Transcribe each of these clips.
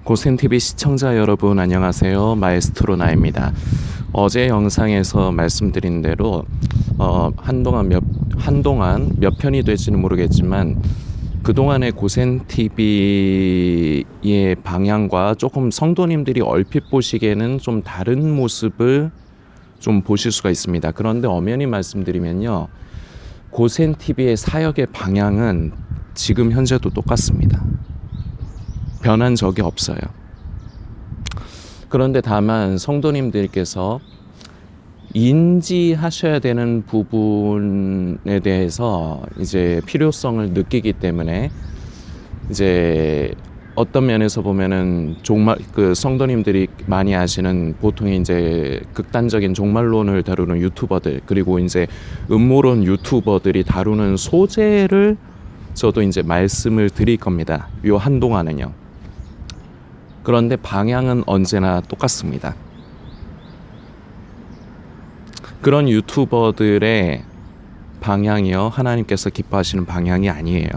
고센TV 시청자 여러분 안녕하세요. 마에스트로 나입니다. 어제 영상에서 말씀드린 대로 한동안 몇 편이 될지는 모르겠지만 그동안의 고센TV의 방향과 조금 성도님들이 얼핏 보시기에는 좀 다른 모습을 좀 보실 수가 있습니다. 그런데 엄연히 말씀드리면요, 고센TV의 사역의 방향은 지금 현재도 똑같습니다. 변한 적이 없어요. 그런데 다만 성도님들께서 인지하셔야 되는 부분에 대해서 이제 필요성을 느끼기 때문에 이제 어떤 면에서 보면은 종말 그 성도님들이 많이 아시는 보통 이제 극단적인 종말론을 다루는 유튜버들, 그리고 이제 음모론 유튜버들이 다루는 소재를 저도 이제 말씀을 드릴 겁니다. 요 한동안은요. 그런데 방향은 언제나 똑같습니다. 그런 유튜버들의 방향이요, 하나님께서 기뻐하시는 방향이 아니에요.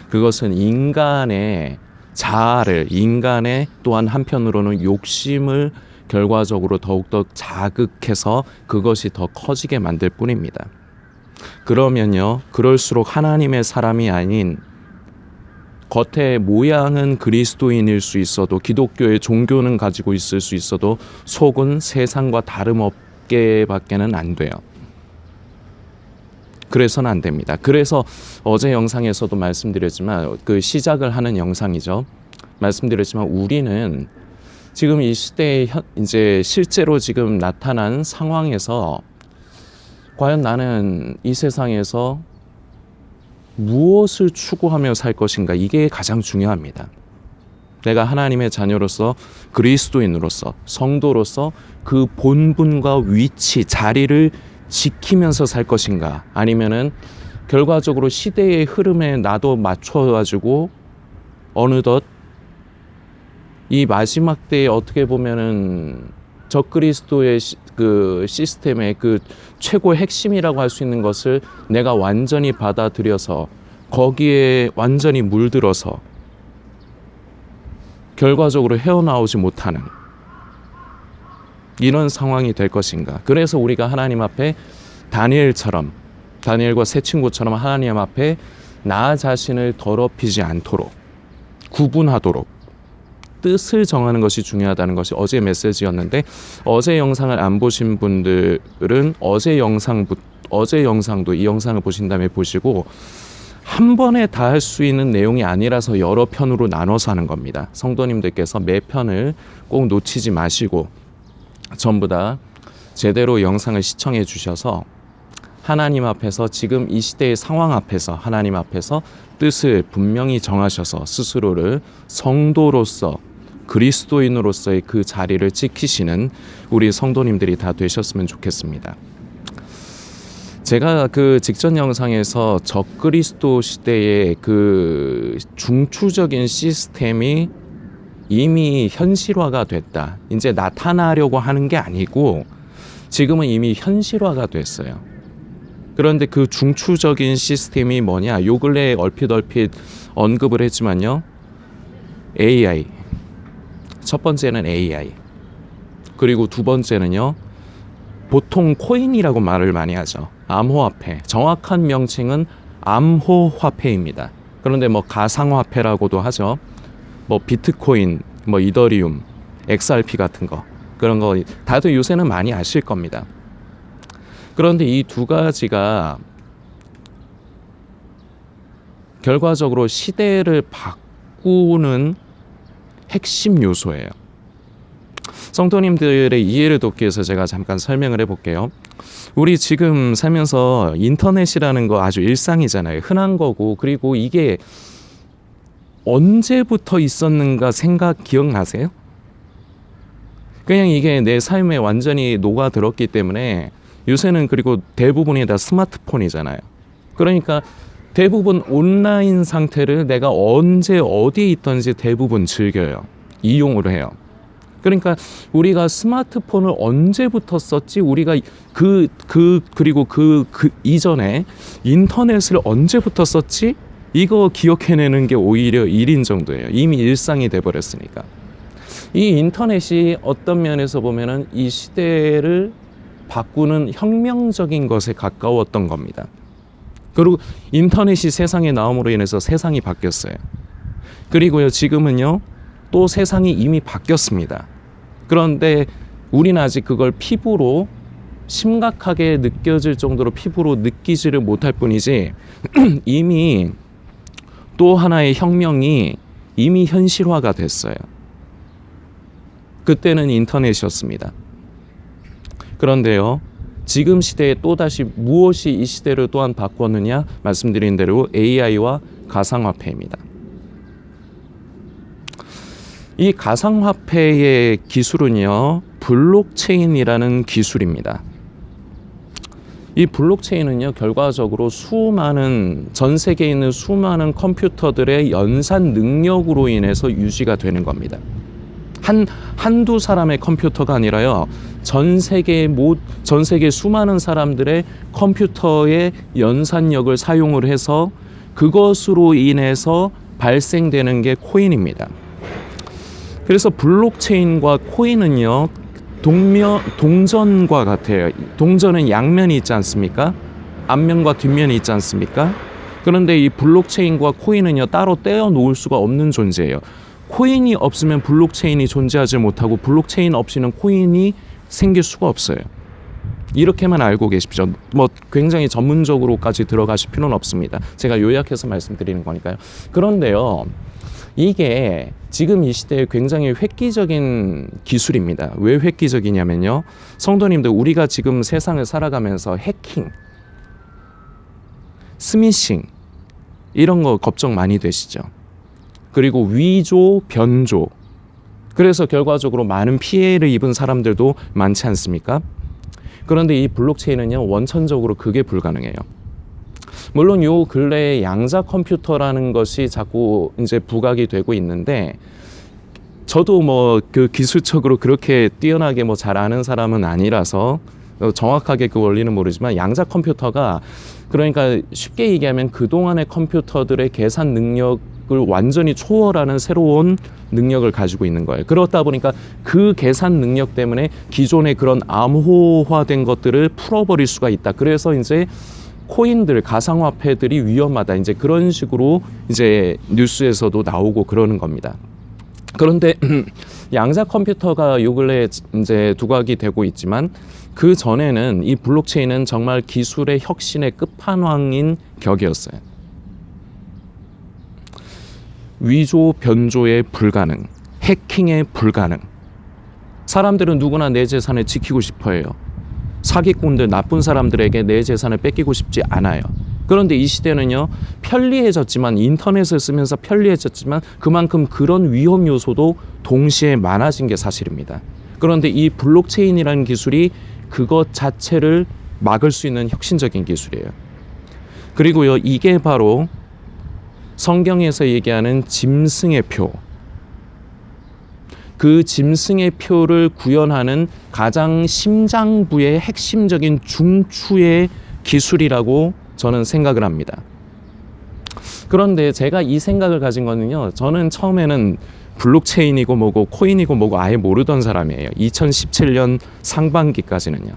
그것은 인간의 자아를, 인간의 또한 한편으로는 욕심을 결과적으로 더욱더 자극해서 그것이 더 커지게 만들 뿐입니다. 그러면요, 그럴수록 하나님의 사람이 아닌, 겉의 모양은 그리스도인일 수 있어도, 기독교의 종교는 가지고 있을 수 있어도 속은 세상과 다름없게 밖에는 안 돼요. 그래서는 안 됩니다. 그래서 어제 영상에서도 말씀드렸지만, 그 시작을 하는 영상이죠. 말씀드렸지만 우리는 지금 이 시대에 이제 실제로 지금 나타난 상황에서 과연 나는 이 세상에서 무엇을 추구하며 살 것인가, 이게 가장 중요합니다. 내가 하나님의 자녀로서, 그리스도인으로서, 성도로서 그 본분과 위치, 자리를 지키면서 살 것인가, 아니면은 결과적으로 시대의 흐름에 나도 맞춰가지고 어느덧 이 마지막 때에 어떻게 보면은 적그리스도의 그 시스템의 그 최고의 핵심이라고 할 수 있는 것을 내가 완전히 받아들여서 거기에 완전히 물들어서 결과적으로 헤어나오지 못하는 이런 상황이 될 것인가. 그래서 우리가 하나님 앞에 다니엘과 세 친구처럼 하나님 앞에 나 자신을 더럽히지 않도록, 구분하도록 뜻을 정하는 것이 중요하다는 것이 어제 메시지였는데, 어제 영상을 안 보신 분들은 어제 영상도 이 영상을 보신 다음에 보시고, 한 번에 다 할 수 있는 내용이 아니라서 여러 편으로 나눠서 하는 겁니다. 성도님들께서 매 편을 꼭 놓치지 마시고 전부 다 제대로 영상을 시청해 주셔서 하나님 앞에서, 지금 이 시대의 상황 앞에서 하나님 앞에서 뜻을 분명히 정하셔서 스스로를 성도로서, 그리스도인으로서의 그 자리를 지키시는 우리 성도님들이 다 되셨으면 좋겠습니다. 제가 그 직전 영상에서 적그리스도 시대의 그 중추적인 시스템이 이미 현실화가 됐다, 이제 나타나려고 하는 게 아니고 지금은 이미 현실화가 됐어요. 그런데 그 중추적인 시스템이 뭐냐, 요 근래에 얼핏 언급을 했지만요, AI. 첫 번째는 AI. 그리고 두 번째는요, 보통 코인이라고 말을 많이 하죠. 암호화폐. 정확한 명칭은 암호화폐입니다. 그런데 뭐 가상화폐라고도 하죠. 뭐 비트코인, 뭐 이더리움, XRP 같은 거, 그런 거 다들 요새는 많이 아실 겁니다. 그런데 이 두 가지가 결과적으로 시대를 바꾸는 핵심 요소예요. 성도님들의 이해를 돕기 위해서 제가 잠깐 설명을 해볼게요. 우리 지금 살면서 인터넷이라는 거 아주 일상이잖아요. 흔한 거고, 그리고 이게 언제부터 있었는가 기억나세요? 그냥 이게 내 삶에 완전히 녹아들었기 때문에 요새는, 그리고 대부분이 다 스마트폰이잖아요. 그러니까 대부분 온라인 상태를 내가 언제 어디에 있든지 대부분 즐겨요. 이용을 해요. 그러니까 우리가 스마트폰을 언제부터 썼지, 우리가 그리고 그 이전에 인터넷을 언제부터 썼지, 이거 기억해내는 게 오히려 일인 정도예요. 이미 일상이 돼버렸으니까. 이 인터넷이 어떤 면에서 보면은 이 시대를 바꾸는 혁명적인 것에 가까웠던 겁니다. 그리고 인터넷이 세상에 나옴으로 인해서 세상이 바뀌었어요. 그리고요, 지금은요, 또 세상이 이미 바뀌었습니다. 그런데 우리는 아직 그걸 피부로 심각하게 느껴질 정도로 피부로 느끼지를 못할 뿐이지 이미 또 하나의 혁명이 이미 현실화가 됐어요. 그때는 인터넷이었습니다. 그런데요, 지금 시대에 또다시 무엇이 이 시대를 또한 바꿨느냐? 말씀드린 대로 AI와 가상화폐입니다. 이 가상화폐의 기술은요, 블록체인이라는 기술입니다. 이 블록체인은요, 결과적으로 전 세계에 있는 수많은 컴퓨터들의 연산 능력으로 인해서 유지가 되는 겁니다. 한두 사람의 컴퓨터가 아니라요, 전 세계 수많은 사람들의 컴퓨터의 연산력을 사용을 해서 그것으로 인해서 발생되는 게 코인입니다. 그래서 블록체인과 코인은요, 동전과 같아요. 동전은 양면이 있지 않습니까? 앞면과 뒷면이 있지 않습니까? 그런데 이 블록체인과 코인은요, 따로 떼어 놓을 수가 없는 존재예요. 코인이 없으면 블록체인이 존재하지 못하고 블록체인 없이는 코인이 생길 수가 없어요. 이렇게만 알고 계십시오. 뭐 굉장히 전문적으로까지 들어가실 필요는 없습니다. 제가 요약해서 말씀드리는 거니까요. 그런데요, 이게 지금 이 시대에 굉장히 획기적인 기술입니다. 왜 획기적이냐면요, 성도님들, 우리가 지금 세상을 살아가면서 해킹, 스미싱 이런 거 걱정 많이 되시죠. 그리고 위조, 변조, 그래서 결과적으로 많은 피해를 입은 사람들도 많지 않습니까? 그런데 이 블록체인은요, 원천적으로 그게 불가능해요. 물론 요 근래에 양자 컴퓨터라는 것이 자꾸 이제 부각이 되고 있는데, 저도 뭐 그 기술적으로 그렇게 뛰어나게 뭐 잘 아는 사람은 아니라서 정확하게 그 원리는 모르지만, 양자 컴퓨터가, 그러니까 쉽게 얘기하면 그동안의 컴퓨터들의 계산 능력을 완전히 초월하는 새로운 능력을 가지고 있는 거예요. 그렇다 보니까 그 계산 능력 때문에 기존의 그런 암호화된 것들을 풀어버릴 수가 있다. 그래서 이제 코인들, 가상화폐들이 위험하다, 이제 그런 식으로 이제 뉴스에서도 나오고 그러는 겁니다. 그런데 양자 컴퓨터가 요 근래에 이제 두각이 되고 있지만, 그 전에는 이 블록체인은 정말 기술의 혁신의 끝판왕인 격이었어요. 위조, 변조의 불가능, 해킹의 불가능. 사람들은 누구나 내 재산을 지키고 싶어 해요. 사기꾼들, 나쁜 사람들에게 내 재산을 뺏기고 싶지 않아요. 그런데 이 시대는요, 편리해졌지만, 인터넷을 쓰면서 편리해졌지만 그만큼 그런 위험 요소도 동시에 많아진 게 사실입니다. 그런데 이 블록체인이라는 기술이 그것 자체를 막을 수 있는 혁신적인 기술이에요. 그리고요, 이게 바로 성경에서 얘기하는 짐승의 표, 그 짐승의 표를 구현하는 가장 심장부의 핵심적인 중추의 기술이라고 저는 생각을 합니다. 그런데 제가 이 생각을 가진 거는요, 저는 처음에는 블록체인이고 뭐고 코인이고 뭐고 아예 모르던 사람이에요. 2017년 상반기까지는요.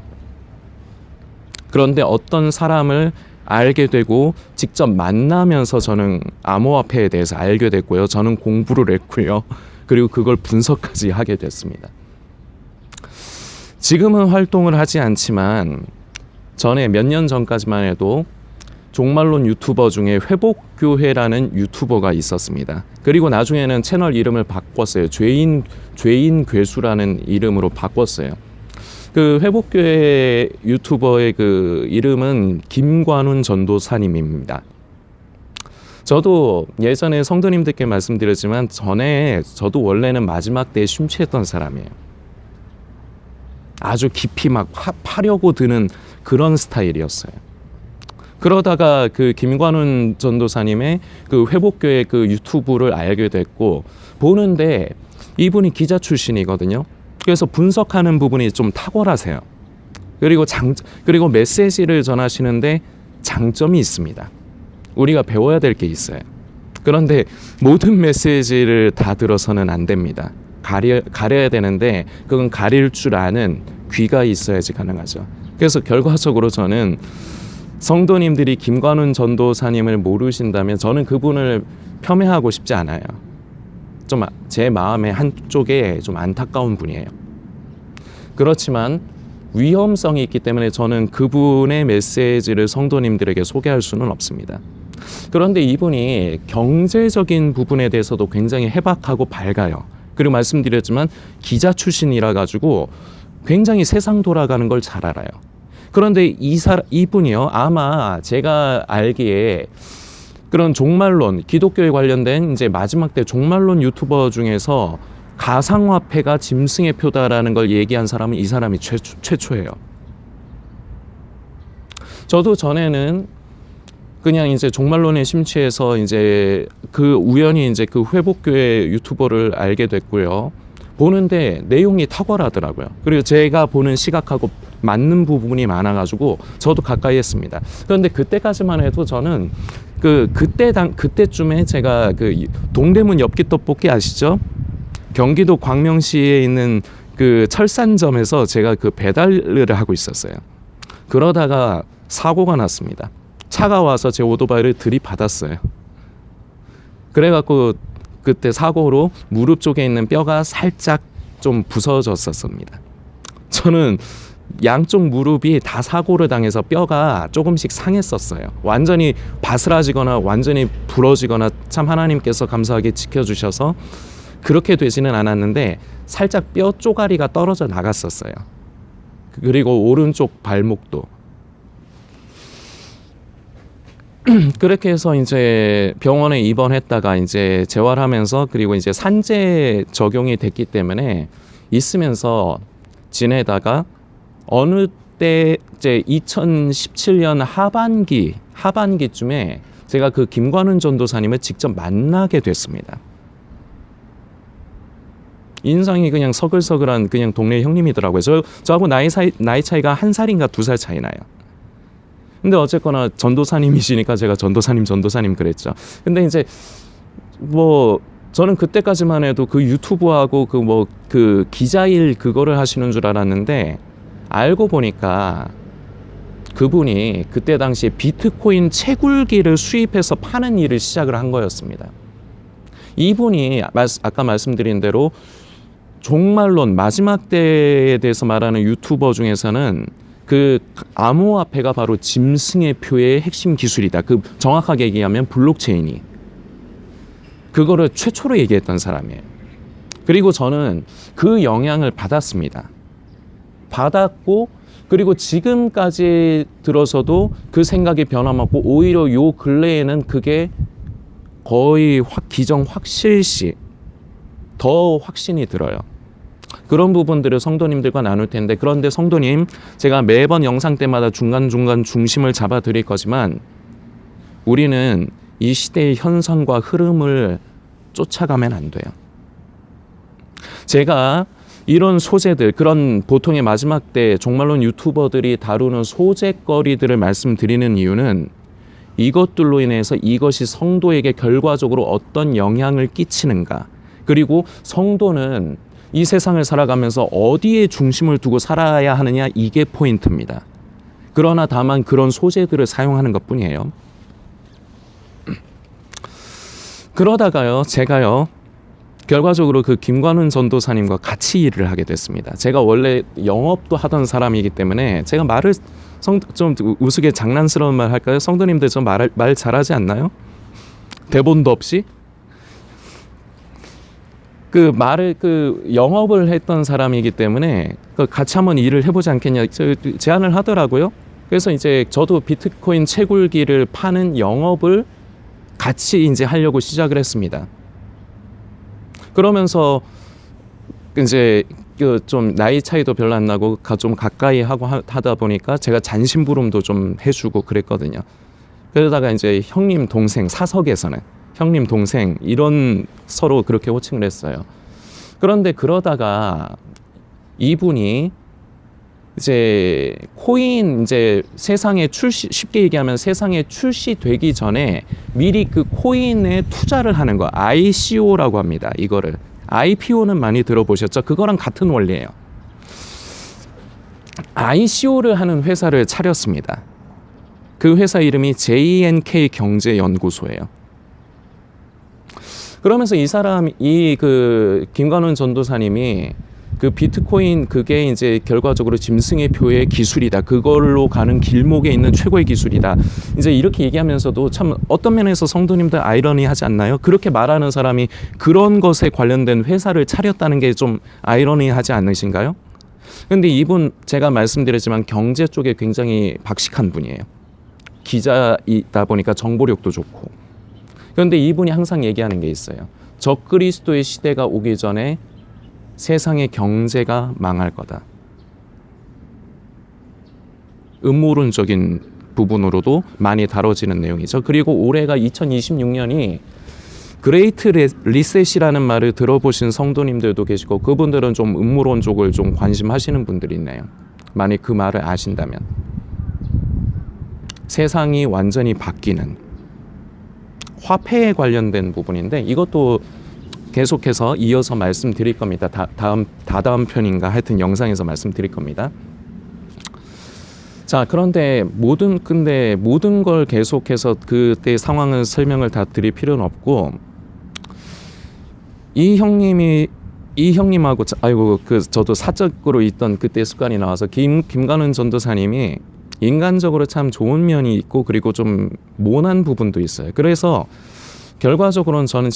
그런데 어떤 사람을 알게 되고 직접 만나면서 저는 암호화폐에 대해서 알게 됐고요. 저는 공부를 했고요. 그리고 그걸 분석까지 하게 됐습니다. 지금은 활동을 하지 않지만, 전에 몇 년 전까지만 해도 종말론 유튜버 중에 회복교회라는 유튜버가 있었습니다. 그리고 나중에는 채널 이름을 바꿨어요. 죄인 괴수라는 이름으로 바꿨어요. 그 회복교회 유튜버의 그 이름은 김관훈 전도사님입니다. 저도 예전에 성도님들께 말씀드렸지만, 전에 저도 원래는 마지막 때에 심취했던 사람이에요. 아주 깊이 막 파려고 드는 그런 스타일이었어요. 그러다가 그 김관훈 전도사님의 그 회복교회 그 유튜브를 알게 됐고, 보는데 이분이 기자 출신이거든요. 그래서 분석하는 부분이 좀 탁월하세요. 그리고 메시지를 전하시는데 장점이 있습니다. 우리가 배워야 될 게 있어요. 그런데 모든 메시지를 다 들어서는 안 됩니다. 가려야 되는데 그건 가릴 줄 아는 귀가 있어야지 가능하죠. 그래서 결과적으로 저는 성도님들이 김관훈 전도사님을 모르신다면 저는 그분을 폄훼하고 싶지 않아요. 좀 제 마음의 한쪽에 좀 안타까운 분이에요. 그렇지만 위험성이 있기 때문에 저는 그분의 메시지를 성도님들에게 소개할 수는 없습니다. 그런데 이분이 경제적인 부분에 대해서도 굉장히 해박하고 밝아요. 그리고 말씀드렸지만 기자 출신이라 가지고 굉장히 세상 돌아가는 걸 잘 알아요. 그런데 이분이요, 아마 제가 알기에 그런 종말론, 기독교에 관련된 이제 마지막 때 종말론 유튜버 중에서 가상화폐가 짐승의 표다라는 걸 얘기한 사람은 이 사람이 최초예요. 저도 전에는 그냥 이제 종말론에 심취해서 이제 그 우연히 이제 그 회복교회 유튜버를 알게 됐고요. 보는데 내용이 탁월하더라고요. 그리고 제가 보는 시각하고 맞는 부분이 많아가지고 저도 가까이 했습니다. 그런데 그때까지만 해도 저는 그때쯤에 제가 그 동대문 엽기 떡볶이 아시죠? 경기도 광명시에 있는 그 철산점에서 제가 그 배달을 하고 있었어요. 그러다가 사고가 났습니다. 차가 와서 제 오토바이를 들이받았어요. 그래갖고 그때 사고로 무릎 쪽에 있는 뼈가 살짝 좀 부서졌었습니다. 저는 양쪽 무릎이 다 사고를 당해서 뼈가 조금씩 상했었어요. 완전히 바스라지거나 완전히 부러지거나 참 하나님께서 감사하게 지켜주셔서 그렇게 되지는 않았는데 살짝 뼈 쪼가리가 떨어져 나갔었어요. 그리고 오른쪽 발목도. 그렇게 해서 이제 병원에 입원했다가 이제 재활하면서 그리고 이제 산재 적용이 됐기 때문에 있으면서 지내다가 어느 때 이제 2017년 하반기쯤에 제가 그 김관훈 전도사님을 직접 만나게 됐습니다. 인상이 그냥 서글서글한 그냥 동네 형님이더라고요. 저하고 나이 차이가 1살인가 2살 차이 나요. 근데 어쨌거나 전도사님이시니까 제가 전도사님 그랬죠. 근데 이제 뭐 저는 그때까지만 해도 그 유튜브하고 그 기자일 그거를 하시는 줄 알았는데 알고 보니까 그분이 그때 당시에 비트코인 채굴기를 수입해서 파는 일을 시작을 한 거였습니다. 이분이 아까 말씀드린 대로 종말론 마지막 때에 대해서 말하는 유튜버 중에서는 그 암호화폐가 바로 짐승의 표의 핵심 기술이다. 그 정확하게 얘기하면 블록체인이 그거를 최초로 얘기했던 사람이에요. 그리고 저는 그 영향을 받았습니다. 받았고 그리고 지금까지 들어서도 그 생각이 변함없고 오히려 요 근래에는 그게 거의 기정확실시 더 확신이 들어요. 그런 부분들을 성도님들과 나눌 텐데, 그런데 성도님, 제가 매번 영상 때마다 중간중간 중심을 잡아 드릴 거지만 우리는 이 시대의 현상과 흐름을 쫓아가면 안 돼요. 제가 이런 소재들, 그런 보통의 마지막 때 종말론 유튜버들이 다루는 소재거리들을 말씀드리는 이유는 이것들로 인해서 이것이 성도에게 결과적으로 어떤 영향을 끼치는가, 그리고 성도는 이 세상을 살아가면서 어디에 중심을 두고 살아야 하느냐, 이게 포인트입니다. 그러나 다만 그런 소재들을 사용하는 것뿐이에요. 그러다가요, 제가요 결과적으로 그 김관훈 전도사님과 같이 일을 하게 됐습니다. 제가 원래 영업도 하던 사람이기 때문에 제가 말을 좀 우스개 장난스러운 말 할까요? 성도님들 좀 말 잘하지 않나요? 대본도 없이? 영업을 했던 사람이기 때문에 같이 한번 일을 해보지 않겠냐 제안을 하더라고요. 그래서 이제 저도 비트코인 채굴기를 파는 영업을 같이 이제 하려고 시작을 했습니다. 그러면서 이제 좀 나이 차이도 별로 안 나고 좀 가까이 하고 하다 보니까 제가 잔심부름도 좀 해주고 그랬거든요. 그러다가 이제 형님 동생, 사석에서는 형님 동생 이런 서로 그렇게 호칭을 했어요. 그런데 그러다가 이분이 이제 코인 이제 세상에 쉽게 얘기하면 세상에 출시되기 전에 미리 그 코인에 투자를 하는 거 ICO라고 합니다. 이거를 IPO는 많이 들어보셨죠? 그거랑 같은 원리예요. ICO를 하는 회사를 차렸습니다. 그 회사 이름이 JNK 경제연구소예요. 그러면서 그 김관훈 전도사님이 그 비트코인 그게 이제 결과적으로 짐승의 표의 기술이다. 그걸로 가는 길목에 있는 최고의 기술이다. 이제 이렇게 얘기하면서도 참 어떤 면에서 성도님들 아이러니하지 않나요? 그렇게 말하는 사람이 그런 것에 관련된 회사를 차렸다는 게 좀 아이러니하지 않으신가요? 근데 이분 제가 말씀드렸지만 경제 쪽에 굉장히 박식한 분이에요. 기자이다 보니까 정보력도 좋고. 그런데 이분이 항상 얘기하는 게 있어요. 적그리스도의 시대가 오기 전에 세상의 경제가 망할 거다. 음모론적인 부분으로도 많이 다뤄지는 내용이죠. 그리고 올해가 2026년이 그레이트 리셋이라는 말을 들어보신 성도님들도 계시고 그분들은 좀 음모론 쪽을 좀 관심하시는 분들이 있네요. 만약 그 말을 아신다면. 세상이 완전히 바뀌는 화폐에 관련된 부분인데 이것도 계속해서 이어서 말씀드릴 겁니다. 다다음 편인가 하여튼 영상에서 말씀드릴 겁니다. 자, 그런데 모든 걸 계속해서 그때 상황을 설명을 다 드릴 필요는 없고 이 형님하고 저도 사적으로 있던 그때 습관이 나와서 김관훈 전도사님이 인간적으로 참 좋은 면이 있고 그리고 좀 모난 부분도 있어요. 그래서 결과적으로는 저는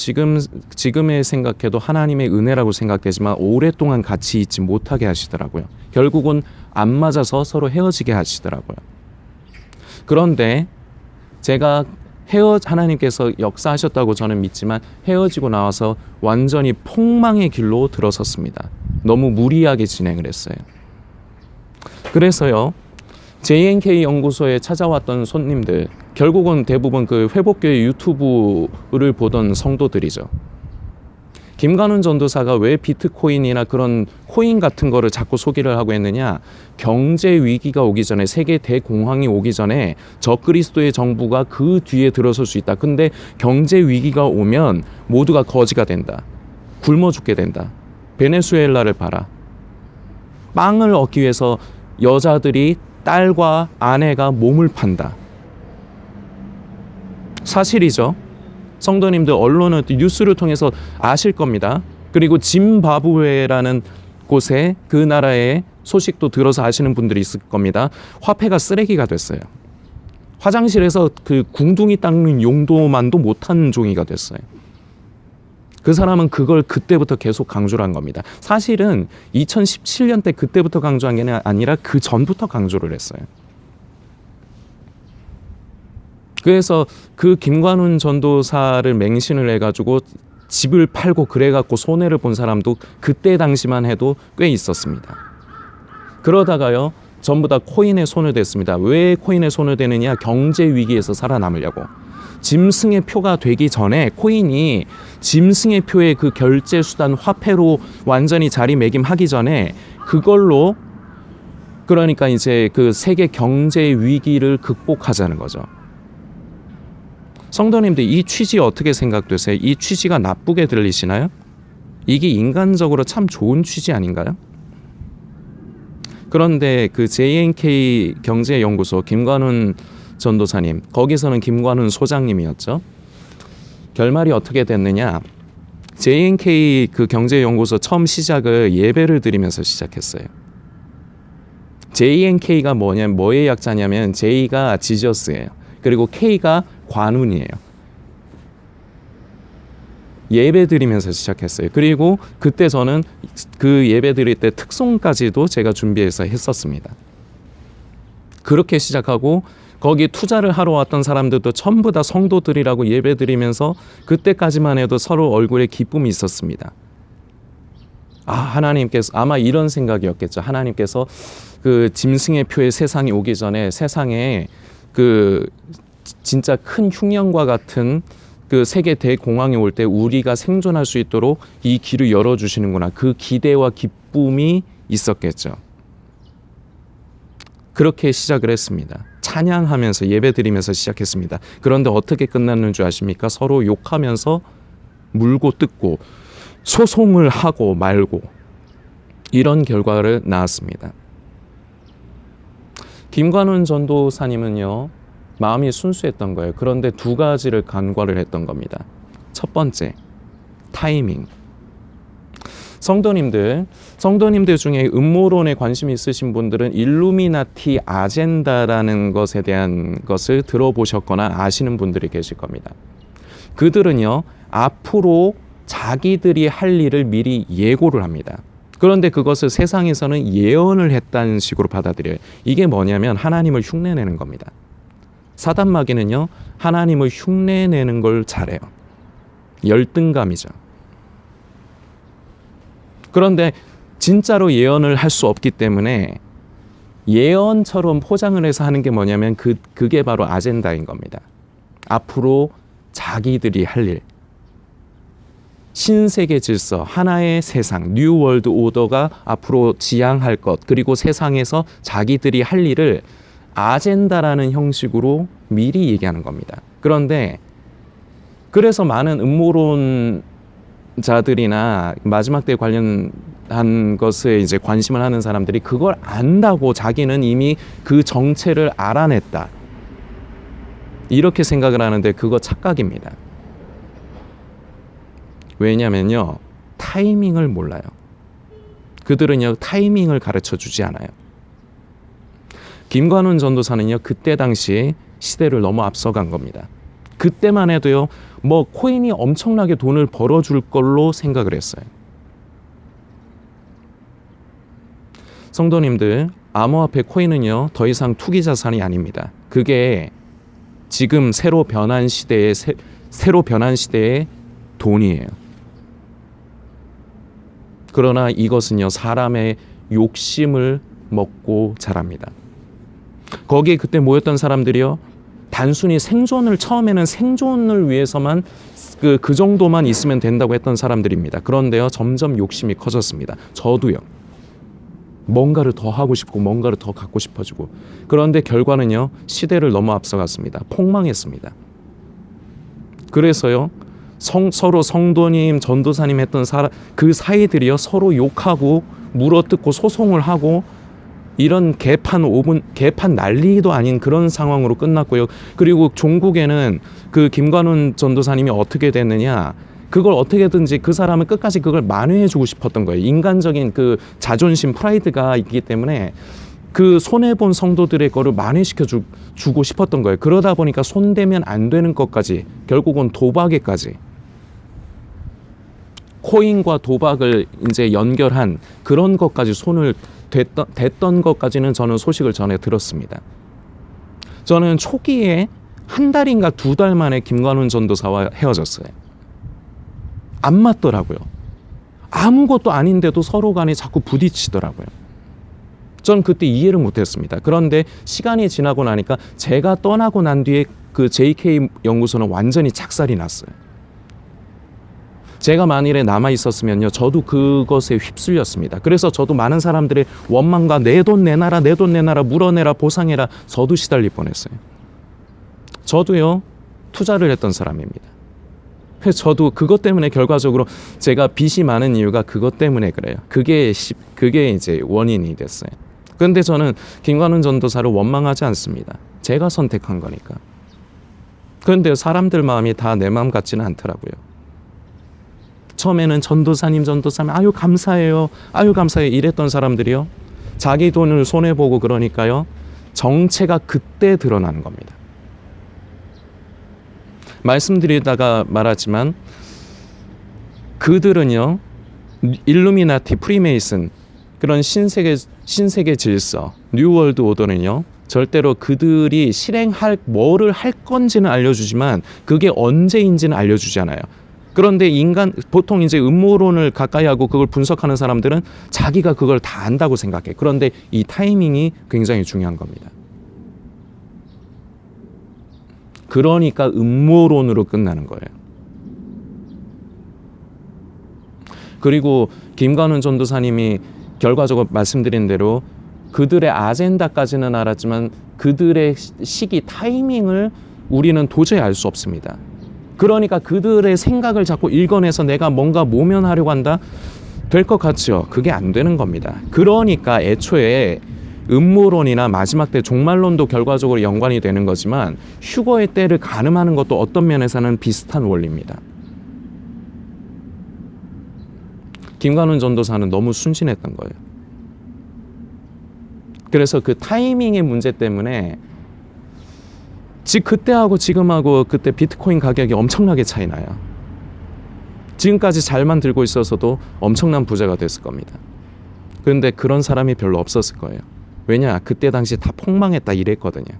지금의 생각해도 하나님의 은혜라고 생각되지만 오랫동안 같이 있지 못하게 하시더라고요. 결국은 안 맞아서 서로 헤어지게 하시더라고요. 그런데 제가 하나님께서 역사하셨다고 저는 믿지만 헤어지고 나와서 완전히 폭망의 길로 들어섰습니다. 너무 무리하게 진행을 했어요. 그래서요. JNK 연구소에 찾아왔던 손님들 결국은 대부분 그 회복교회 유튜브를 보던 성도들이죠. 김관훈 전도사가 왜 비트코인이나 그런 코인 같은 거를 자꾸 소개를 하고 했느냐. 경제 위기가 오기 전에 세계 대공황이 오기 전에 적그리스도의 정부가 그 뒤에 들어설 수 있다. 근데 경제 위기가 오면 모두가 거지가 된다. 굶어 죽게 된다. 베네수엘라를 봐라. 빵을 얻기 위해서 여자들이 딸과 아내가 몸을 판다. 사실이죠. 성도님들 언론은 뉴스를 통해서 아실 겁니다. 그리고 짐바브웨라는 곳에 그 나라의 소식도 들어서 아시는 분들이 있을 겁니다. 화폐가 쓰레기가 됐어요. 화장실에서 그 궁둥이 닦는 용도만도 못한 종이가 됐어요. 그 사람은 그걸 그때부터 계속 강조를 한 겁니다. 사실은 2017년 때 그때부터 강조한 게 아니라 그 전부터 강조를 했어요. 그래서 그 김관훈 전도사를 맹신을 해가지고 집을 팔고 그래갖고 손해를 본 사람도 그때 당시만 해도 꽤 있었습니다. 그러다가요 전부 다 코인에 손을 댔습니다. 왜 코인에 손을 대느냐? 경제 위기에서 살아남으려고. 짐승의 표가 되기 전에 코인이 짐승의 표의 그 결제 수단 화폐로 완전히 자리매김하기 전에 그걸로 그러니까 이제 그 세계 경제 위기를 극복하자는 거죠. 성도님들 이 취지 어떻게 생각되세요? 이 취지가 나쁘게 들리시나요? 이게 인간적으로 참 좋은 취지 아닌가요? 그런데 그 JNK 경제연구소 김관훈 전도사님, 거기서는 김관훈 소장님이었죠. 결말이 어떻게 됐느냐? JNK 그 경제연구소 처음 시작을 예배를 드리면서 시작했어요. JNK가 뭐의 약자냐면 J가 지저스예요. 그리고 K가 관훈이에요. 예배 드리면서 시작했어요. 그리고 그때 저는 그 예배 드릴 때 특송까지도 제가 준비해서 했었습니다. 그렇게 시작하고 거기 투자를 하러 왔던 사람들도 전부 다 성도들이라고 예배 드리면서 그때까지만 해도 서로 얼굴에 기쁨이 있었습니다. 하나님께서 아마 이런 생각이었겠죠. 하나님께서 그 짐승의 표의 세상이 오기 전에 세상에 그 진짜 큰 흉년과 같은 그 세계 대공황이 올 때 우리가 생존할 수 있도록 이 길을 열어주시는구나. 그 기대와 기쁨이 있었겠죠. 그렇게 시작을 했습니다. 찬양하면서 예배드리면서 시작했습니다. 그런데 어떻게 끝났는 줄 아십니까? 서로 욕하면서 물고 뜯고 소송을 하고 말고 이런 결과를 낳았습니다. 김관훈 전도사님은요, 마음이 순수했던 거예요. 그런데 두 가지를 간과를 했던 겁니다. 첫 번째, 타이밍. 성도님들 중에 음모론에 관심이 있으신 분들은 일루미나티 아젠다라는 것에 대한 것을 들어보셨거나 아시는 분들이 계실 겁니다. 그들은요, 앞으로 자기들이 할 일을 미리 예고를 합니다. 그런데 그것을 세상에서는 예언을 했다는 식으로 받아들여요. 이게 뭐냐면 하나님을 흉내내는 겁니다. 사단 마귀는요, 하나님을 흉내내는 걸 잘해요. 열등감이죠. 그런데 진짜로 예언을 할 수 없기 때문에 예언처럼 포장을 해서 하는 게 뭐냐면 그게 바로 아젠다인 겁니다. 앞으로 자기들이 할 일, 신세계 질서, 하나의 세상, 뉴 월드 오더가 앞으로 지향할 것, 그리고 세상에서 자기들이 할 일을 아젠다라는 형식으로 미리 얘기하는 겁니다. 그런데 그래서 많은 음모론자들이나 마지막 때 관련한 것에 이제 관심을 하는 사람들이 그걸 안다고 자기는 이미 그 정체를 알아냈다, 이렇게 생각을 하는데 그거 착각입니다. 왜냐면요, 타이밍을 몰라요. 그들은요, 타이밍을 가르쳐 주지 않아요. 김관훈 전도사는요, 그때 당시 시대를 너무 앞서간 겁니다. 그때만 해도요, 뭐 코인이 엄청나게 돈을 벌어줄 걸로 생각을 했어요. 성도님들, 암호화폐 코인은요, 더 이상 투기 자산이 아닙니다. 그게 지금 새로 변한 시대의 돈이에요. 그러나 이것은요, 사람의 욕심을 먹고 자랍니다. 거기에 그때 모였던 사람들이요, 단순히 처음에는 생존을 위해서만 그 정도만 있으면 된다고 했던 사람들입니다. 그런데요, 점점 욕심이 커졌습니다. 저도요. 뭔가를 더 하고 싶고 뭔가를 더 갖고 싶어지고. 그런데 결과는요, 시대를 너무 앞서갔습니다. 폭망했습니다. 그래서요, 서로 성도님, 전도사님 했던 그 사이들이요, 서로 욕하고 물어뜯고 소송을 하고 이런 개판 난리도 아닌 그런 상황으로 끝났고요. 그리고 종국에는 그 김관훈 전도사님이 어떻게 됐느냐, 그걸 어떻게든지 그 사람은 끝까지 그걸 만회해주고 싶었던 거예요. 인간적인 그 자존심, 프라이드가 있기 때문에 그 손해본 성도들의 거를 만회시켜 주고 싶었던 거예요. 그러다 보니까 손대면 안 되는 것까지, 결국은 도박에까지, 코인과 도박을 이제 연결한 그런 것까지 손을 댔던 것까지는 저는 소식을 전해 들었습니다. 저는 초기에 한 달인가 두 달 만에 김관훈 전도사와 헤어졌어요. 안 맞더라고요. 아무것도 아닌데도 서로 간에 자꾸 부딪히더라고요. 전 그때 이해를 못했습니다. 그런데 시간이 지나고 나니까 제가 떠나고 난 뒤에 그 JK 연구소는 완전히 착살이 났어요. 제가 만일에 남아 있었으면요, 저도 그것에 휩쓸렸습니다. 그래서 저도 많은 사람들의 원망과 내 돈 내놔라, 내 돈 내놔라, 물어내라, 보상해라, 저도 시달릴 뻔했어요. 저도요, 투자를 했던 사람입니다. 그래서 저도 그것 때문에 결과적으로 제가 빚이 많은 이유가 그것 때문에 그래요. 그게 이제 원인이 됐어요. 그런데 저는 김관훈 전도사를 원망하지 않습니다. 제가 선택한 거니까. 그런데 사람들 마음이 다 내 마음 같지는 않더라고요. 처음에는 전도사님 아유 감사해요 이랬던 사람들이요, 자기 돈을 손해보고 그러니까요, 정체가 그때 드러나는 겁니다. 말씀드리다가 말하지만 그들은요, 일루미나티, 프리메이슨, 그런 신세계 질서, 뉴월드 오더는요, 절대로 그들이 뭐를 할 건지는 알려주지만 그게 언제인지는 알려주지 않아요. 그런데 보통 이제 음모론을 가까이 하고 그걸 분석하는 사람들은 자기가 그걸 다 안다고 생각해. 그런데 이 타이밍이 굉장히 중요한 겁니다. 그러니까 음모론으로 끝나는 거예요. 그리고 김관훈 전도사님이 결과적으로 말씀드린 대로 그들의 아젠다까지는 알았지만 그들의 시기 타이밍을 우리는 도저히 알 수 없습니다. 그러니까 그들의 생각을 자꾸 읽어내서 내가 뭔가 모면하려고 한다? 될 것 같죠? 그게 안 되는 겁니다. 그러니까 애초에 음모론이나 마지막 때 종말론도 결과적으로 연관이 되는 거지만 휴거의 때를 가늠하는 것도 어떤 면에서는 비슷한 원리입니다. 김관훈 전도사는 너무 순진했던 거예요. 그래서 그 타이밍의 문제 때문에 그때하고 지금하고 그때 비트코인 가격이 엄청나게 차이 나요. 지금까지 잘만 들고 있어서도 엄청난 부자가 됐을 겁니다. 그런데 그런 사람이 별로 없었을 거예요. 왜냐? 그때 당시 다 폭망했다 이랬거든요.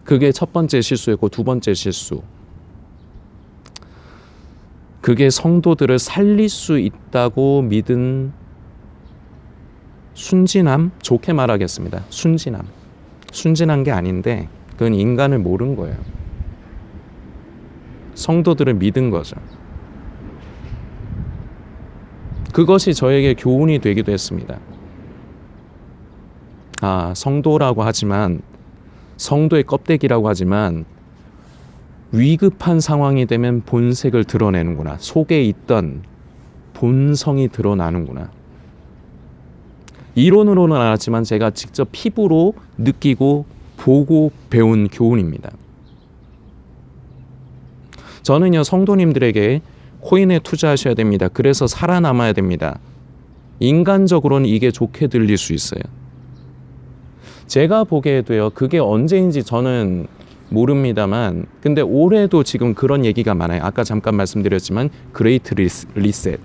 그게 첫 번째 실수였고 두 번째 실수. 그게 성도들을 살릴 수 있다고 믿은 순진함? 좋게 말하겠습니다. 순진한 게 아닌데 그건 인간을 모른 거예요. 성도들을 믿은 거죠. 그것이 저에게 교훈이 되기도 했습니다. 성도라고 하지만 성도의 껍데기라고 하지만 위급한 상황이 되면 본색을 드러내는구나. 속에 있던 본성이 드러나는구나. 이론으로는 알았지만 제가 직접 피부로 느끼고 보고 배운 교훈입니다. 저는요, 성도님들에게 코인에 투자하셔야 됩니다. 그래서 살아남아야 됩니다. 인간적으로는 이게 좋게 들릴 수 있어요. 제가 보기에도요, 그게 언제인지 저는 모릅니다만, 근데 올해도 지금 그런 얘기가 많아요. 아까 잠깐 말씀드렸지만 그레이트 리셋.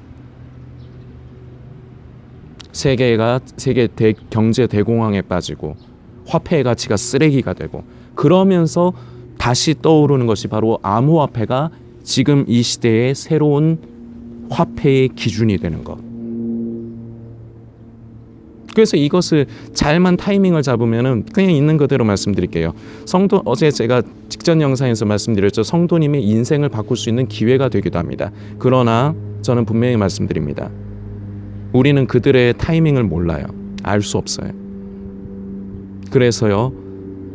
세계 경제 대공황에 빠지고 화폐의 가치가 쓰레기가 되고 그러면서 다시 떠오르는 것이 바로 암호화폐가 지금 이 시대의 새로운 화폐의 기준이 되는 것. 그래서 이것을 잘만 타이밍을 잡으면은 그냥 있는 그대로 말씀드릴게요. 어제 제가 직전 영상에서 말씀드렸죠. 성도님의 인생을 바꿀 수 있는 기회가 되기도 합니다. 그러나 저는 분명히 말씀드립니다. 우리는 그들의 타이밍을 몰라요. 알 수 없어요. 그래서요,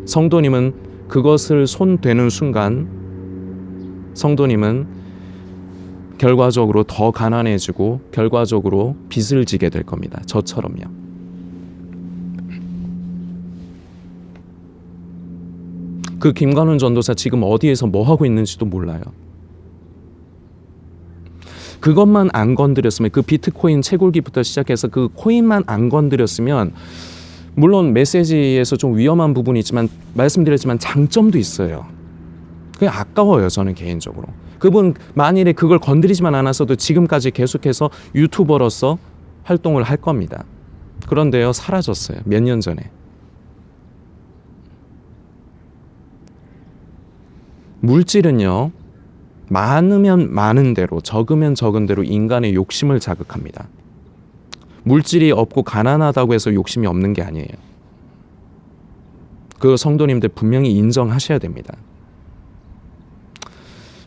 성도님은 그것을 손대는 순간 성도님은 결과적으로 더 가난해지고 결과적으로 빚을 지게 될 겁니다. 저처럼요. 그 김관훈 전도사 지금 어디에서 뭐 하고 있는지도 몰라요. 그것만 안 건드렸으면, 그 비트코인 채굴기부터 시작해서 그 코인만 안 건드렸으면, 물론 메시지에서 좀 위험한 부분이 있지만 말씀드렸지만 장점도 있어요. 그게 아까워요. 저는 개인적으로. 그분 만일에 그걸 건드리지만 않았어도 지금까지 계속해서 유튜버로서 활동을 할 겁니다. 그런데요, 사라졌어요. 몇 년 전에. 물질은요, 많으면 많은 대로, 적으면 적은 대로 인간의 욕심을 자극합니다. 물질이 없고 가난하다고 해서 욕심이 없는 게 아니에요. 그 성도님들 분명히 인정하셔야 됩니다.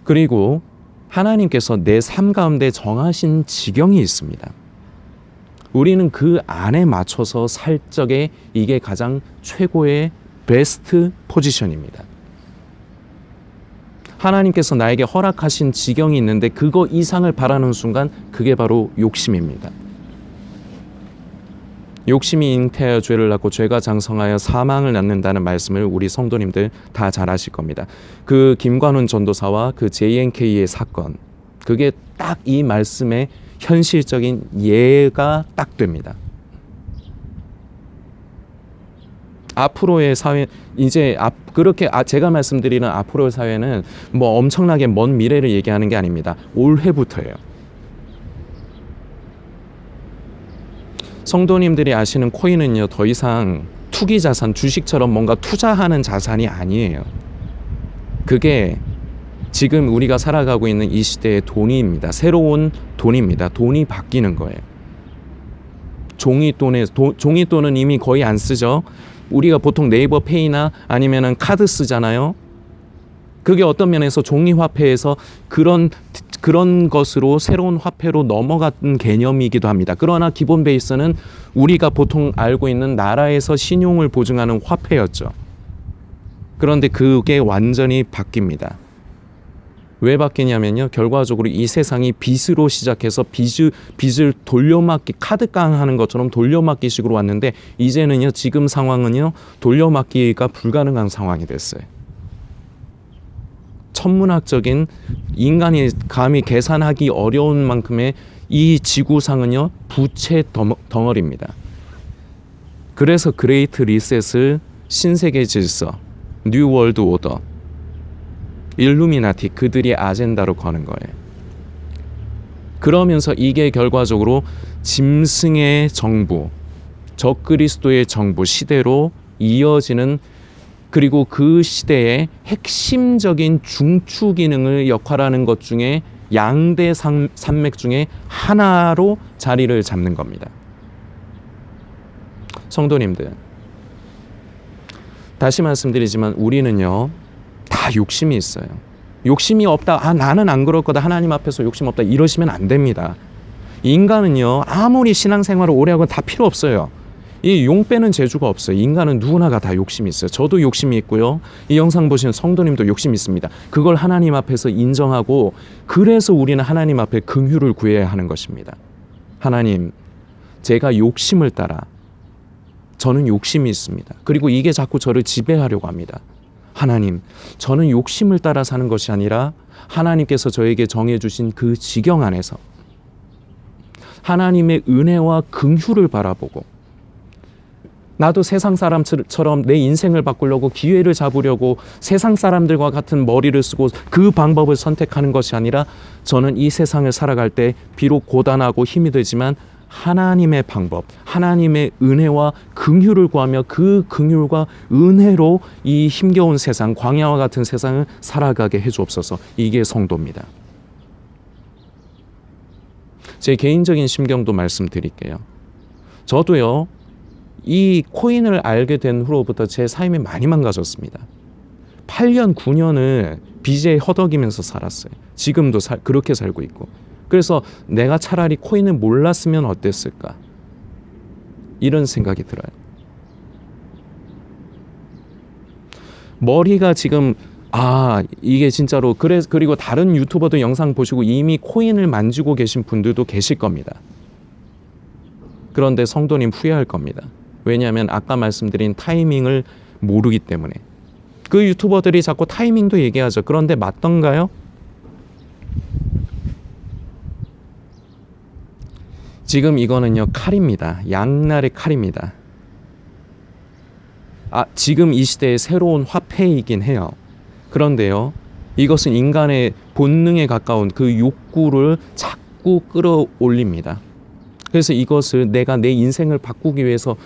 그리고 하나님께서 내 삶 가운데 정하신 지경이 있습니다. 우리는 그 안에 맞춰서 살 적에 이게 가장 최고의 베스트 포지션입니다. 하나님께서 나에게 허락하신 지경이 있는데 그거 이상을 바라는 순간 그게 바로 욕심입니다. 욕심이 잉태하여 죄를 낳고 죄가 장성하여 사망을 낳는다는 말씀을 우리 성도님들 다 잘 아실 겁니다. 그 김관훈 전도사와 그 JNK의 사건, 그게 딱 이 말씀의 현실적인 예가 딱 됩니다. 앞으로의 사회, 이제 그렇게 제가 말씀드리는 앞으로의 사회는 뭐 엄청나게 먼 미래를 얘기하는 게 아닙니다. 올해부터예요. 성도님들이 아시는 코인은요, 더 이상 투기 자산, 주식처럼 뭔가 투자하는 자산이 아니에요. 그게 지금 우리가 살아가고 있는 이 시대의 돈입니다. 새로운 돈입니다. 돈이 바뀌는 거예요. 종이돈은 이미 거의 안 쓰죠. 우리가 보통 네이버 페이나 아니면은 카드 쓰잖아요. 그게 어떤 면에서 종이화폐에서 그런 것으로 새로운 화폐로 넘어간 개념이기도 합니다. 그러나 기본 베이스는 우리가 보통 알고 있는 나라에서 신용을 보증하는 화폐였죠. 그런데 그게 완전히 바뀝니다. 왜 바뀌냐면요. 결과적으로 이 세상이 빚으로 시작해서 빚을 돌려막기, 카드깡 하는 것처럼 돌려막기식으로 왔는데, 이제는요, 지금 상황은요, 돌려막기가 불가능한 상황이 됐어요. 천문학적인, 인간이 감히 계산하기 어려운 만큼의 이 지구상은요, 부채 덩어리입니다. 그래서 그레이트 리셋을 신세계 질서, 뉴 월드 오더, 일루미나티, 그들이 아젠다로 거는 거예요. 그러면서 이게 결과적으로 짐승의 정부, 적그리스도의 정부 시대로 이어지는, 그리고 그 시대의 핵심적인 중추 기능을 역할하는 것 중에 양대 산맥 중에 하나로 자리를 잡는 겁니다. 성도님들, 다시 말씀드리지만 우리는요, 다 욕심이 있어요. 욕심이 없다, 나는 안 그럴 거다, 하나님 앞에서 욕심 없다, 이러시면 안 됩니다. 인간은요, 아무리 신앙생활을 오래 하고 다 필요 없어요. 이 용 빼는 재주가 없어요. 인간은 누구나가 다 욕심이 있어요. 저도 욕심이 있고요. 이 영상 보시는 성도님도 욕심이 있습니다. 그걸 하나님 앞에서 인정하고, 그래서 우리는 하나님 앞에 긍휼을 구해야 하는 것입니다. 하나님, 제가 욕심을 따라, 저는 욕심이 있습니다. 그리고 이게 자꾸 저를 지배하려고 합니다. 하나님, 저는 욕심을 따라 사는 것이 아니라 하나님께서 저에게 정해주신 그 지경 안에서 하나님의 은혜와 긍휼을 바라보고, 나도 세상 사람처럼 내 인생을 바꾸려고 기회를 잡으려고 세상 사람들과 같은 머리를 쓰고 그 방법을 선택하는 것이 아니라, 저는 이 세상을 살아갈 때 비록 고단하고 힘이 들지만 하나님의 방법, 하나님의 은혜와 긍휼을 구하며 그 긍휼과 은혜로 이 힘겨운 세상, 광야와 같은 세상을 살아가게 해주옵소서. 이게 성도입니다. 제 개인적인 심경도 말씀드릴게요. 저도요, 이 코인을 알게 된 후로부터 제 삶이 많이 망가졌습니다. 8년, 9년을 빚에 허덕이면서 살았어요. 지금도 그렇게 살고 있고. 그래서 내가 차라리 코인을 몰랐으면 어땠을까? 이런 생각이 들어요. 머리가 지금 이게 진짜로 그리고 다른 유튜버도 영상 보시고 이미 코인을 만지고 계신 분들도 계실 겁니다. 그런데 성도님 후회할 겁니다. 왜냐하면 아까 말씀드린 타이밍을 모르기 때문에. 그 유튜버들이 자꾸 타이밍도 얘기하죠. 그런데 맞던가요? 지금 이거는요, 칼입니다. 양날의 칼입니다. 지금 이 시대의 새로운 화폐이긴 해요. 그런데요, 이것은 인간의 본능에 가까운 그 욕구를 자꾸 끌어올립니다. 그래서 이것을 내가 내 인생을 바꾸기 위해서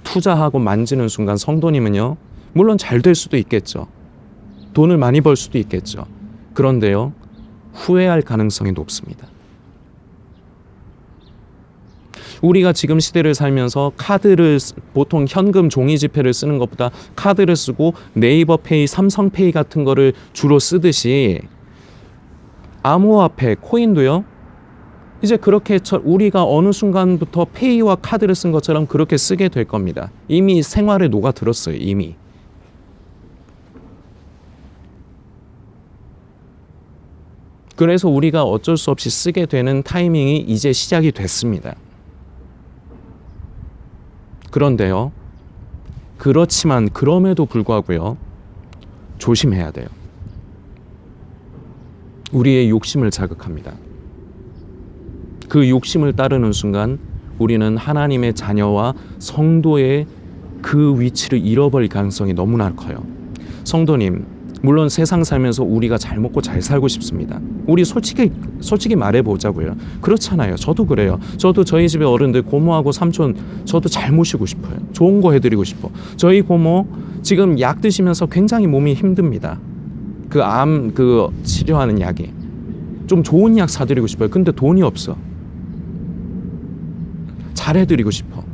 투자하고 만지는 순간, 성도님은요, 물론 잘 될 수도 있겠죠. 돈을 많이 벌 수도 있겠죠. 그런데요, 후회할 가능성이 높습니다. 우리가 지금 시대를 살면서 카드를, 보통 현금 종이 지폐를 쓰는 것보다 카드를 쓰고 네이버페이, 삼성페이 같은 거를 주로 쓰듯이 암호화폐, 코인도요, 이제 그렇게 우리가 어느 순간부터 페이와 카드를 쓴 것처럼 그렇게 쓰게 될 겁니다. 이미 생활에 녹아들었어요. 이미. 그래서 우리가 어쩔 수 없이 쓰게 되는 타이밍이 이제 시작이 됐습니다. 그런데요, 그렇지만 그럼에도 불구하고요, 조심해야 돼요. 우리의 욕심을 자극합니다. 그 욕심을 따르는 순간 우리는 하나님의 자녀와 성도의 그 위치를 잃어버릴 가능성이 너무나 커요. 성도님, 물론 세상 살면서 우리가 잘 먹고 잘 살고 싶습니다. 우리 솔직히 말해보자고요. 그렇잖아요. 저도 그래요. 저도 저희 집에 어른들, 고모하고 삼촌, 저도 잘 모시고 싶어요. 좋은 거 해드리고 싶어. 저희 고모 지금 약 드시면서 굉장히 몸이 힘듭니다. 암 치료하는 약이. 좀 좋은 약 사드리고 싶어요. 근데 돈이 없어. 잘해드리고 싶어.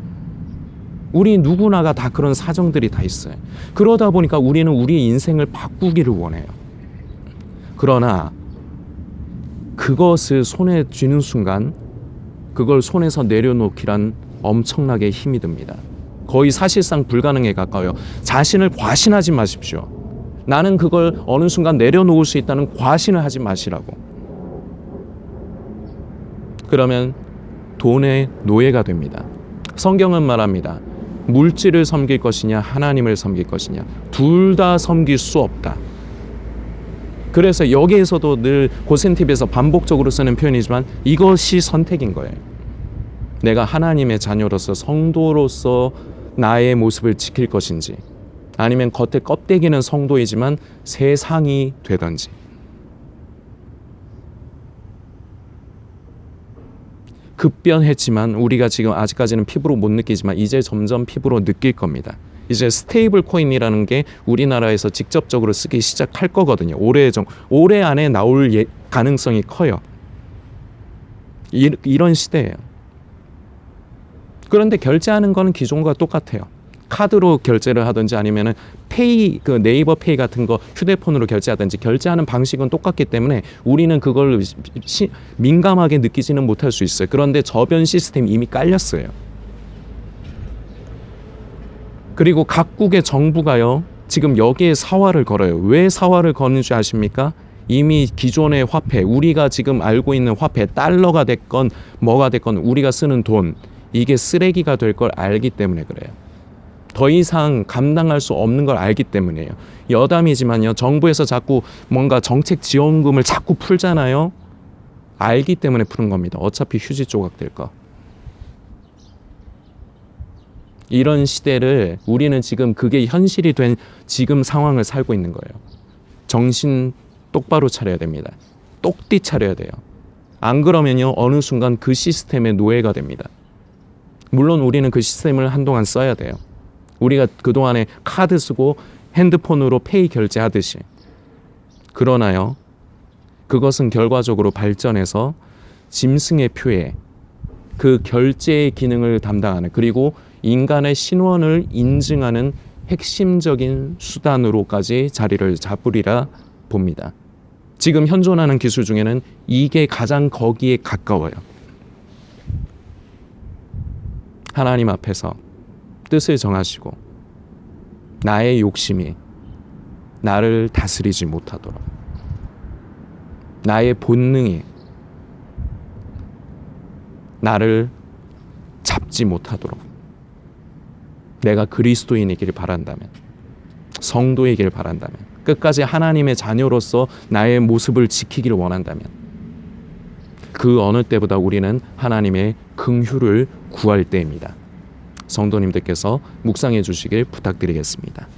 우리 누구나가 다 그런 사정들이 다 있어요. 그러다 보니까 우리는 우리 인생을 바꾸기를 원해요. 그러나 그것을 손에 쥐는 순간 그걸 손에서 내려놓기란 엄청나게 힘이 듭니다. 거의 사실상 불가능에 가까워요. 자신을 과신하지 마십시오. 나는 그걸 어느 순간 내려놓을 수 있다는 과신을 하지 마시라고. 그러면 돈의 노예가 됩니다. 성경은 말합니다. 물질을 섬길 것이냐 하나님을 섬길 것이냐, 둘 다 섬길 수 없다. 그래서 여기에서도 늘 고센TV에서 반복적으로 쓰는 표현이지만 이것이 선택인 거예요. 내가 하나님의 자녀로서 성도로서 나의 모습을 지킬 것인지, 아니면 겉에 껍데기는 성도이지만 세상이 되든지. 급변했지만 우리가 지금 아직까지는 피부로 못 느끼지만 이제 점점 피부로 느낄 겁니다. 이제 스테이블 코인이라는 게 우리나라에서 직접적으로 쓰기 시작할 거거든요. 올해 안에 나올 가능성이 커요. 이런 시대예요. 그런데 결제하는 거는 기존과 똑같아요. 카드로 결제를 하든지 아니면은 페이, 그 네이버 페이 같은 거 휴대폰으로 결제하든지 결제하는 방식은 똑같기 때문에 우리는 그걸 민감하게 느끼지는 못할 수 있어요. 그런데 저변 시스템이 이미 깔렸어요. 그리고 각국의 정부가요, 지금 여기에 사활을 걸어요. 왜 사활을 거는 줄 아십니까? 이미 기존의 화폐, 우리가 지금 알고 있는 화폐, 달러가 됐건 뭐가 됐건 우리가 쓰는 돈, 이게 쓰레기가 될 걸 알기 때문에 그래요. 더 이상 감당할 수 없는 걸 알기 때문이에요. 여담이지만요, 정부에서 자꾸 뭔가 정책 지원금을 자꾸 풀잖아요. 알기 때문에 푸는 겁니다. 어차피 휴지 조각 될 거. 이런 시대를 우리는 지금 그게 현실이 된 지금 상황을 살고 있는 거예요. 정신 똑바로 차려야 됩니다. 똑띠 차려야 돼요. 안 그러면요, 어느 순간 그 시스템의 노예가 됩니다. 물론 우리는 그 시스템을 한동안 써야 돼요. 우리가 그동안에 카드 쓰고 핸드폰으로 페이 결제하듯이. 그러나요, 그것은 결과적으로 발전해서 짐승의 표에 그 결제의 기능을 담당하는, 그리고 인간의 신원을 인증하는 핵심적인 수단으로까지 자리를 잡으리라 봅니다. 지금 현존하는 기술 중에는 이게 가장 거기에 가까워요. 하나님 앞에서 뜻을 정하시고 나의 욕심이 나를 다스리지 못하도록, 나의 본능이 나를 잡지 못하도록, 내가 그리스도인이길 바란다면, 성도이길 바란다면, 끝까지 하나님의 자녀로서 나의 모습을 지키기를 원한다면, 그 어느 때보다 우리는 하나님의 긍휼을 구할 때입니다. 성도님들께서 묵상해 주시길 부탁드리겠습니다.